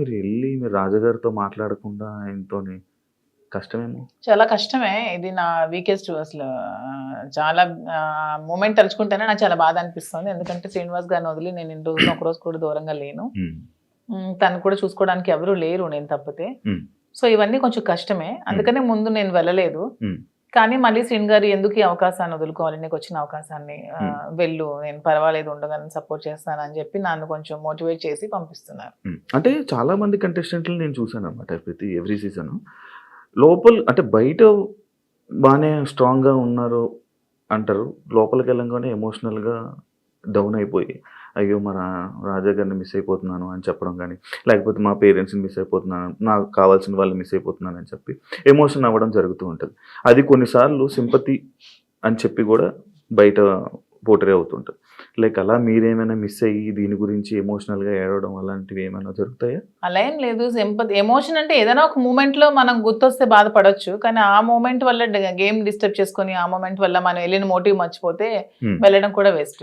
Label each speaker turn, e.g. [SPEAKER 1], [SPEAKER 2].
[SPEAKER 1] మీరు మీరు రాజాగారితో మాట్లాడకుండా ఆయనతోని కష్టమేమో?
[SPEAKER 2] చాలా కష్టమే. ఇది నా వీకెస్ట్ అసలు చాలా మూమెంట్ తలుచుకుంటేనే నాకు చాలా బాధ అనిపిస్తుంది. ఎందుకంటే శ్రీనివాస్ గారిని వదిలి నేను ఇన్ని రోజులు ఒకరోజు కూడా దూరంగా లేను. తను కూడా చూసుకోవడానికి ఎవరు లేరు నేను తప్పితే. సో ఇవన్నీ కొంచెం కష్టమే. అందుకనే ముందు నేను వెళ్ళలేదు. కానీ మళ్ళీ శ్రీని గారు ఎందుకు ఈ అవకాశాన్ని వదులుకోవాలి, నీకు వచ్చిన అవకాశాన్ని వెళ్ళు, నేను పర్వాలేదు ఉండగానే సపోర్ట్ చేస్తాను అని చెప్పి నన్ను కొంచెం మోటివేట్ చేసి పంపిస్తున్నారు.
[SPEAKER 1] అంటే చాలా మంది కంటెస్టెంట్లు నేను చూసాను అనమాట ఎవ్రీ సీజన్. లోపల అంటే బయట బాగానే స్ట్రాంగ్గా ఉన్నారు అంటారు, లోపలికి వెళ్ళంగానే ఎమోషనల్గా డౌన్ అయిపోయి అయ్యో మన రాజా గారిని మిస్ అయిపోతున్నాను అని చెప్పడం కానీ, లేకపోతే మా పేరెంట్స్ని మిస్ అయిపోతున్నాను, నాకు కావాల్సిన వాళ్ళు మిస్ అయిపోతున్నాను అని చెప్పి ఎమోషన్ అవ్వడం జరుగుతూ ఉంటుంది. అది కొన్నిసార్లు సింపతి అని చెప్పి కూడా బయట పోర్ట్రే అవుతుంటుంది. లైక్ అలా మీరేమైనా మిస్ అయ్యి దీని గురించి ఎమోషనల్గా ఏడవడం అలాంటివి ఏమైనా జరుగుతాయా?
[SPEAKER 2] అలా ఏం లేదు. సింపతి ఎమోషన్ అంటే ఏదైనా ఒక మూమెంట్లో మనం గుర్తొస్తే బాధపడొచ్చు. కానీ ఆ మూమెంట్ వల్ల గేమ్ డిస్టర్బ్ చేసుకొని ఆ మూమెంట్ వల్ల మనం వెళ్ళిన మోటివ్ మర్చిపోతే వెళ్ళడం కూడా వేస్ట్.